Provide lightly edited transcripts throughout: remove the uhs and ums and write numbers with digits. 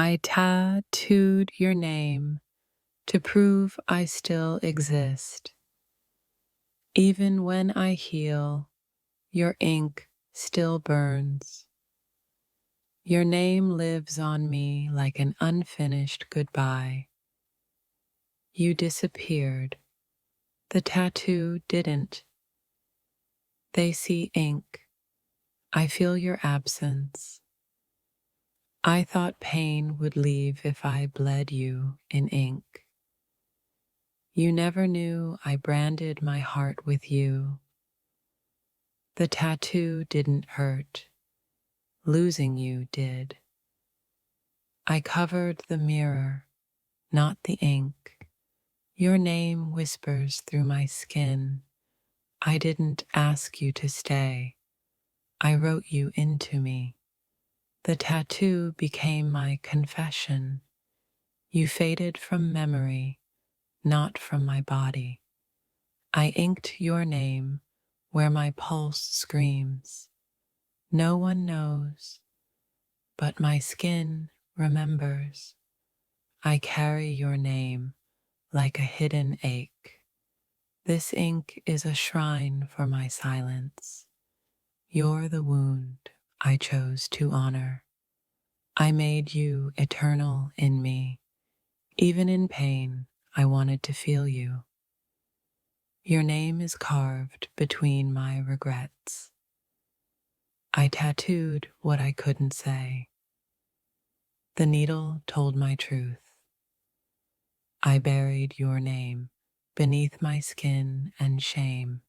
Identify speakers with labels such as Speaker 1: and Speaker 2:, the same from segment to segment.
Speaker 1: I tattooed your name to prove I still exist. Even when I heal, your ink still burns. Your name lives on me like an unfinished goodbye. You disappeared. The tattoo didn't. They see ink. I feel your absence. I thought pain would leave if I bled you in ink. You never knew I branded my heart with you. The tattoo didn't hurt. Losing you did. I covered the mirror, not the ink. Your name whispers through my skin. I didn't ask you to stay. I wrote you into me. The tattoo became my confession. You faded from memory, not from my body. I inked your name where my pulse screams. No one knows, but my skin remembers. I carry your name like a hidden ache. This ink is a shrine for my silence. You're the wound I chose to honor. I made you eternal in me. Even in pain, I wanted to feel you. Your name is carved between my regrets. I tattooed what I couldn't say. The needle told my truth. I buried your name beneath my skin and shame.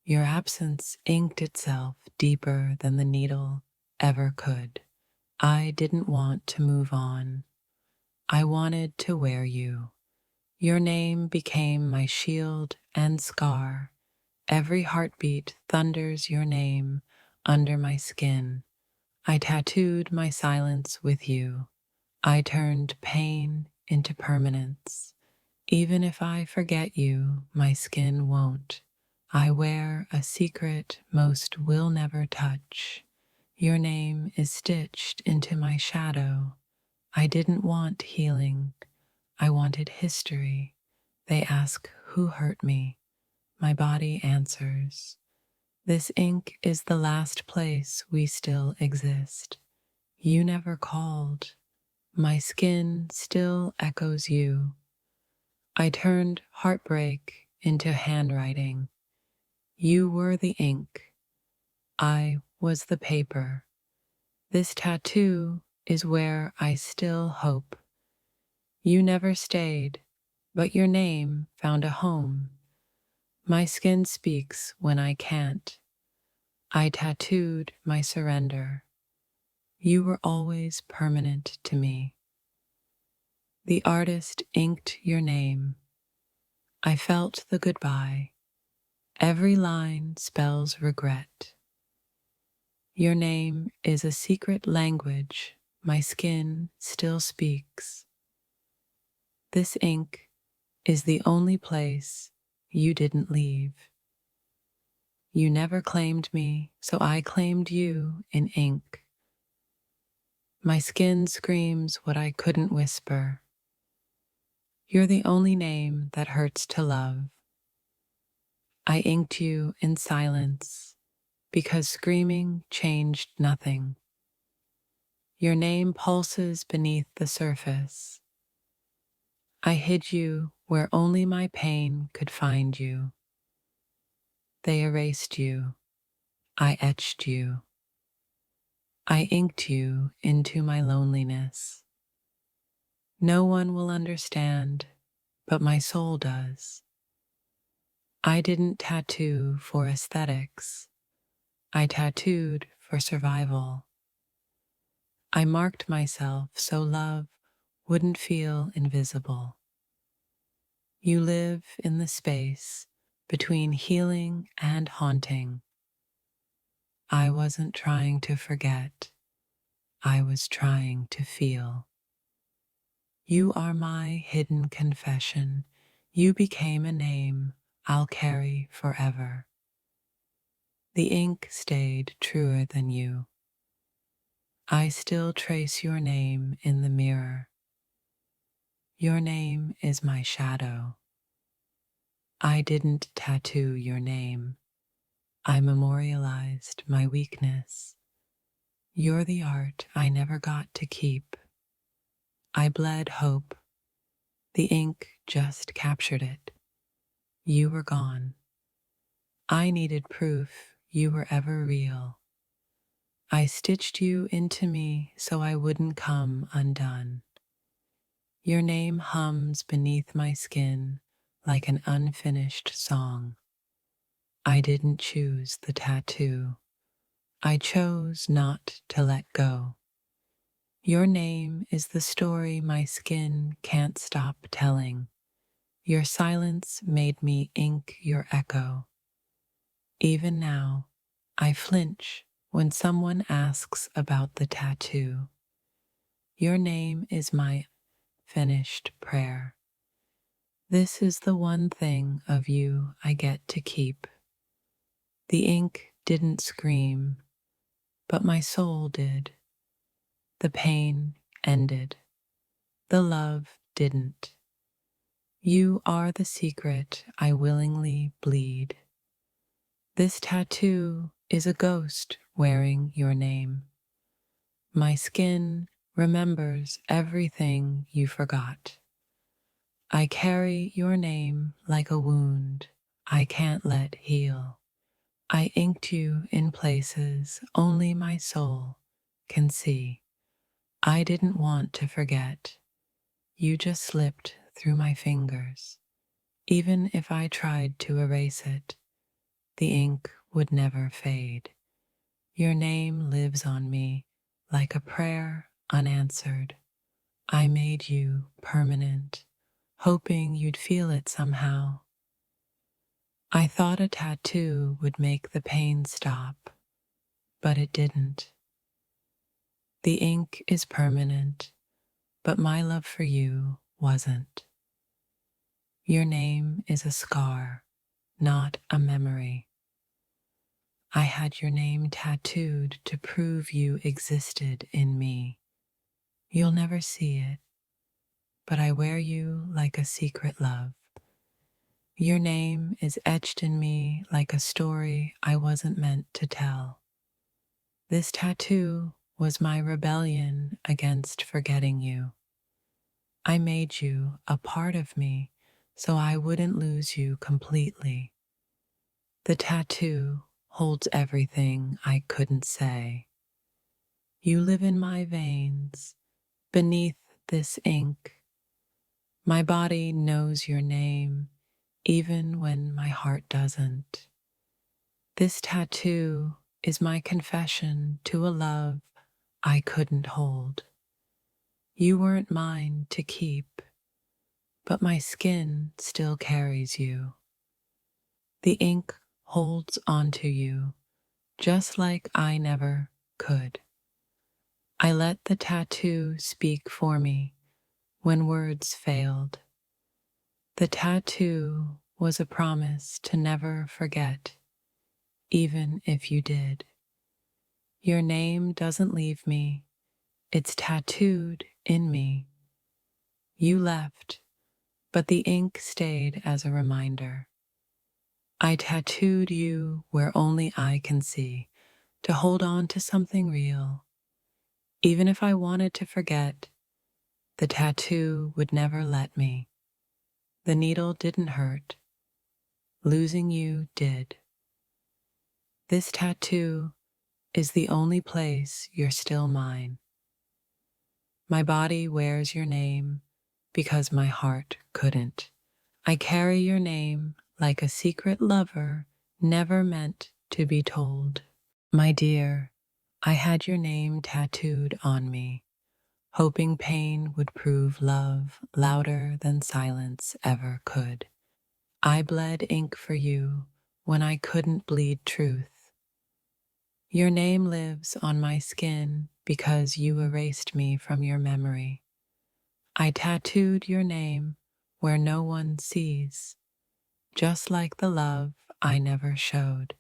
Speaker 1: Your absence inked itself deeper than the needle ever could. I didn't want to move on. I wanted to wear you. Your name became my shield and scar. Every heartbeat thunders your name under my skin. I tattooed my silence with you. I turned pain into permanence. Even if I forget you, my skin won't. I wear a secret most will never touch. Your name is stitched into my shadow. I didn't want healing. I wanted history. They ask who hurt me. My body answers. This ink is the last place we still exist. You never called. My skin still echoes you. I turned heartbreak into handwriting. You were the ink. I was the paper. This tattoo is where I still hope. You never stayed, but your name found a home. My skin speaks when I can't. I tattooed my surrender. You were always permanent to me. The artist inked your name. I felt the goodbye. Every line spells regret. Your name is a secret language my skin still speaks. This ink is the only place you didn't leave. You never claimed me, so I claimed you in ink. My skin screams what I couldn't whisper. You're the only name that hurts to love. I inked you in silence because screaming changed nothing. Your name pulses beneath the surface. I hid you where only my pain could find you. They erased you. I etched you. I inked you into my loneliness. No one will understand, but my soul does. I didn't tattoo for aesthetics. I tattooed for survival. I marked myself so love wouldn't feel invisible. You live in the space between healing and haunting. I wasn't trying to forget. I was trying to feel. You are my hidden confession. You became a name I'll carry forever. The ink stayed truer than you. I still trace your name in the mirror. Your name is my shadow. I didn't tattoo your name. I memorialized my weakness. You're the art I never got to keep. I bled hope. The ink just captured it. You were gone. I needed proof you were ever real. I stitched you into me so I wouldn't come undone. Your name hums beneath my skin like an unfinished song. I didn't choose the tattoo. I chose not to let go. Your name is the story my skin can't stop telling. Your silence made me ink your echo. Even now, I flinch when someone asks about the tattoo. Your name is my finished prayer. This is the one thing of you I get to keep. The ink didn't scream, but my soul did. The pain ended. The love didn't. You are the secret I willingly bleed. This tattoo is a ghost wearing your name. My skin remembers everything you forgot. I carry your name like a wound I can't let heal. I inked you in places only my soul can see. I didn't want to forget. You just slipped through my fingers. Even if I tried to erase it, the ink would never fade. Your name lives on me like a prayer unanswered. I made you permanent, hoping you'd feel it somehow. I thought a tattoo would make the pain stop, but it didn't. The ink is permanent, but my love for you wasn't. Your name is a scar, not a memory. I had your name tattooed to prove you existed in me. You'll never see it, but I wear you like a secret love. Your name is etched in me like a story I wasn't meant to tell. This tattoo was my rebellion against forgetting you. I made you a part of me so I wouldn't lose you completely. The tattoo holds everything I couldn't say. You live in my veins, beneath this ink. My body knows your name, even when my heart doesn't. This tattoo is my confession to a love I couldn't hold. You weren't mine to keep, but my skin still carries you. The ink holds onto you, just like I never could. I let the tattoo speak for me when words failed. The tattoo was a promise to never forget, even if you did. Your name doesn't leave me, it's tattooed in me. You left, but the ink stayed as a reminder. I tattooed you where only I can see, to hold on to something real. Even if I wanted to forget, the tattoo would never let me. The needle didn't hurt. Losing you did. This tattoo is the only place you're still mine. My body wears your name because my heart couldn't. I carry your name like a secret lover never meant to be told. My dear, I had your name tattooed on me, hoping pain would prove love louder than silence ever could. I bled ink for you when I couldn't bleed truth. Your name lives on my skin because you erased me from your memory. I tattooed your name where no one sees, just like the love I never showed.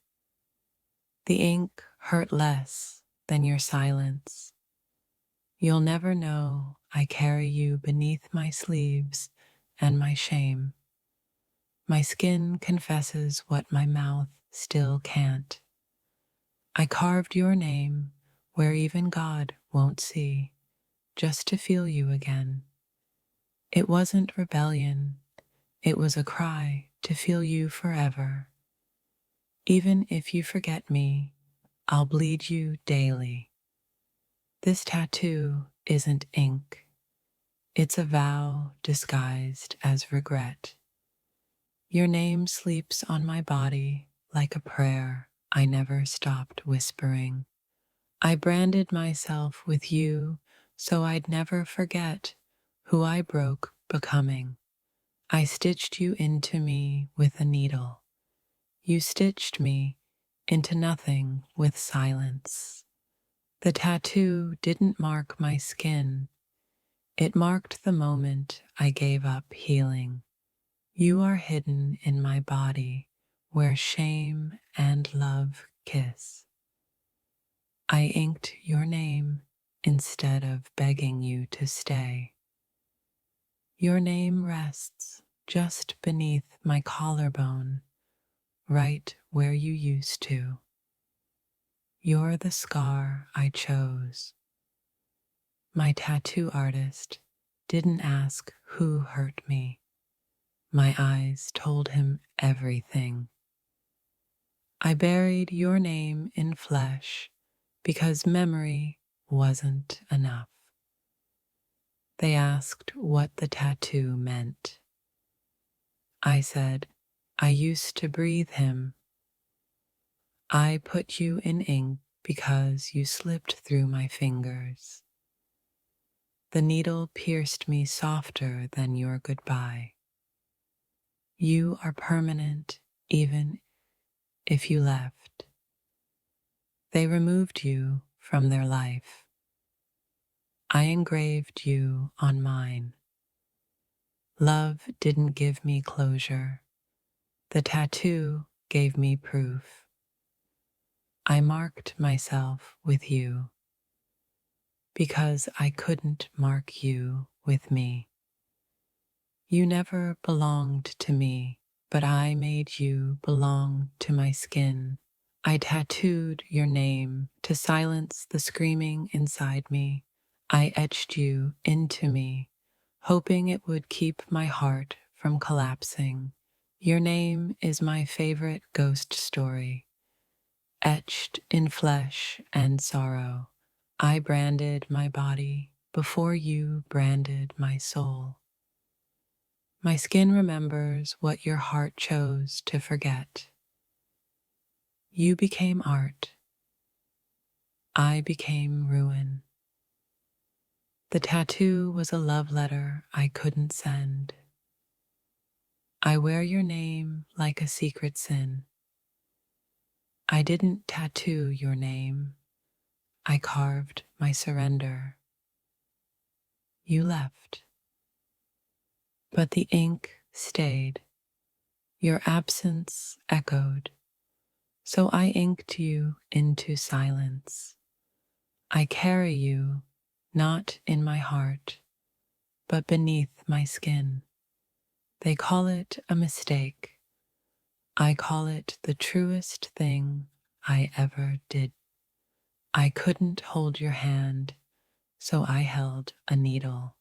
Speaker 1: The ink hurt less than your silence. You'll never know I carry you beneath my sleeves and my shame. My skin confesses what my mouth still can't. I carved your name where even God won't see, just to feel you again. It wasn't rebellion, it was a cry to feel you forever. Even if you forget me, I'll bleed you daily. This tattoo isn't ink, it's a vow disguised as regret. Your name sleeps on my body like a prayer I never stopped whispering. I branded myself with you so I'd never forget who I broke becoming. I stitched you into me with a needle. You stitched me into nothing with silence. The tattoo didn't mark my skin. It marked the moment I gave up healing. You are hidden in my body where shame and love kiss. I inked your name instead of begging you to stay. Your name rests just beneath my collarbone, right where you used to. You're the scar I chose. My tattoo artist didn't ask who hurt me. My eyes told him everything. I buried your name in flesh because memory wasn't enough. They asked what the tattoo meant. I said, I used to breathe him. I put you in ink because you slipped through my fingers. The needle pierced me softer than your goodbye. You are permanent even if you left. They removed you from their life. I engraved you on mine. Love didn't give me closure. The tattoo gave me proof. I marked myself with you because I couldn't mark you with me. You never belonged to me, but I made you belong to my skin. I tattooed your name to silence the screaming inside me. I etched you into me, hoping it would keep my heart from collapsing. Your name is my favorite ghost story. Etched in flesh and sorrow, I branded my body before you branded my soul. My skin remembers what your heart chose to forget. You became art. I became ruin. The tattoo was a love letter I couldn't send. I wear your name like a secret sin. I didn't tattoo your name. I carved my surrender. You left, but the ink stayed. Your absence echoed, so I inked you into silence. I carry you not in my heart, but beneath my skin. They call it a mistake. I call it the truest thing I ever did. I couldn't hold your hand, so I held a needle.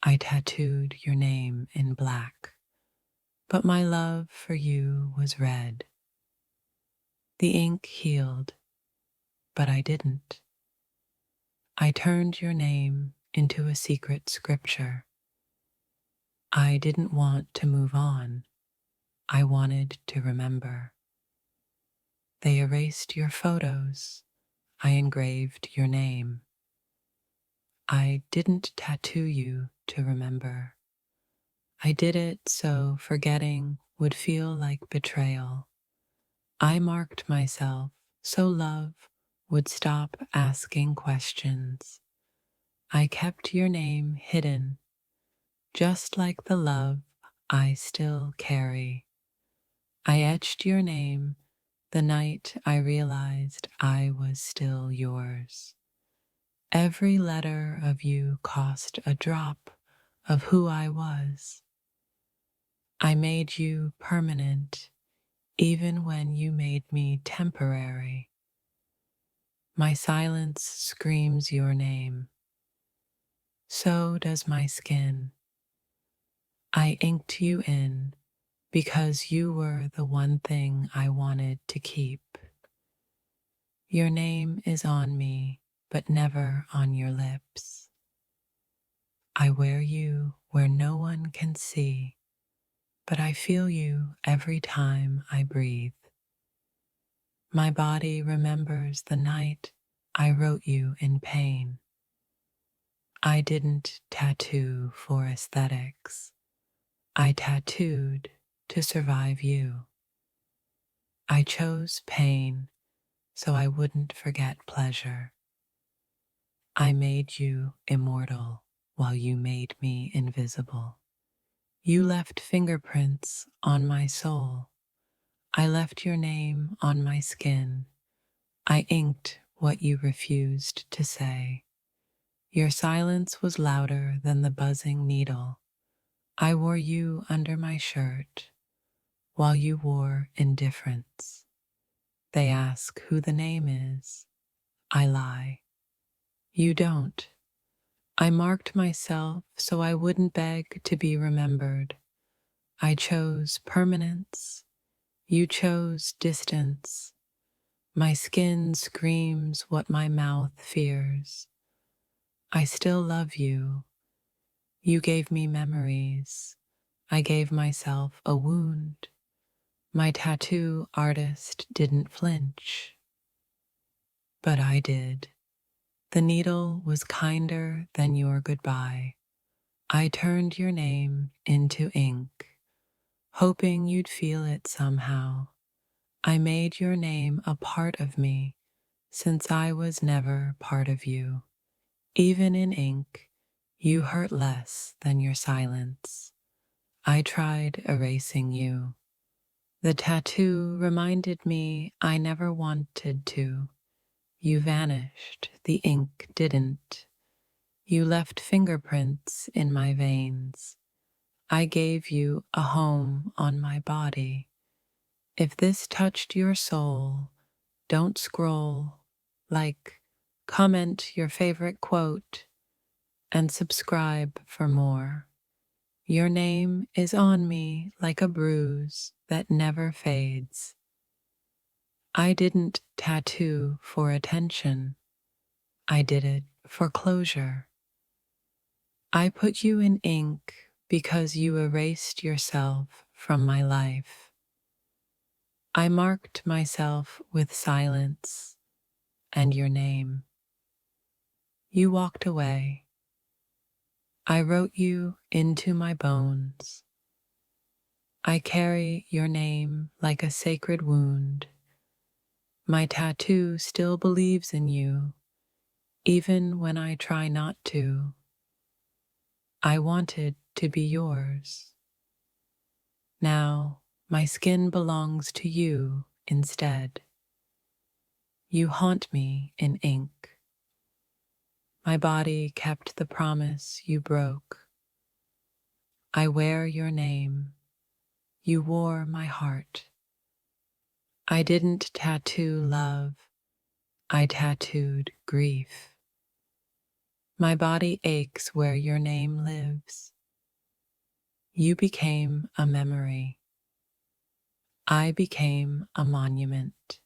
Speaker 1: I tattooed your name in black, but my love for you was red. The ink healed, but I didn't. I turned your name into a secret scripture. I didn't want to move on. I wanted to remember. They erased your photos. I engraved your name. I didn't tattoo you to remember. I did it so forgetting would feel like betrayal. I marked myself so love would stop asking questions. I kept your name hidden, just like the love I still carry. I etched your name the night I realized I was still yours. Every letter of you cost a drop of who I was. I made you permanent, even when you made me temporary. My silence screams your name. So does my skin. I inked you in because you were the one thing I wanted to keep. Your name is on me, but never on your lips. I wear you where no one can see, but I feel you every time I breathe. My body remembers the night I wrote you in pain. I didn't tattoo for aesthetics. I tattooed to survive you. I chose pain so I wouldn't forget pleasure. I made you immortal while you made me invisible. You left fingerprints on my soul. I left your name on my skin. I inked what you refused to say. Your silence was louder than the buzzing needle. I wore you under my shirt while you wore indifference. They ask who the name is. I lie. You don't. I marked myself so I wouldn't beg to be remembered. I chose permanence. You chose distance. My skin screams what my mouth fears. I still love you. You gave me memories. I gave myself a wound. My tattoo artist didn't flinch. But I did. The needle was kinder than your goodbye. I turned your name into ink, hoping you'd feel it somehow. I made your name a part of me, since I was never part of you. Even in ink, you hurt less than your silence. I tried erasing you. The tattoo reminded me I never wanted to. You vanished, the ink didn't. You left fingerprints in my veins. I gave you a home on my body. If this touched your soul, don't scroll, like, comment your favorite quote, and subscribe for more. Your name is on me like a bruise that never fades. I didn't tattoo for attention. I did it for closure. I put you in ink because you erased yourself from my life. I marked myself with silence and your name. You walked away. I wrote you into my bones. I carry your name like a sacred wound. My tattoo still believes in you, even when I try not to. I wanted to be yours. Now my skin belongs to you instead. You haunt me in ink. My body kept the promise you broke. I wear your name. You wore my heart. I didn't tattoo love. I tattooed grief. My body aches where your name lives. You became a memory. I became a monument.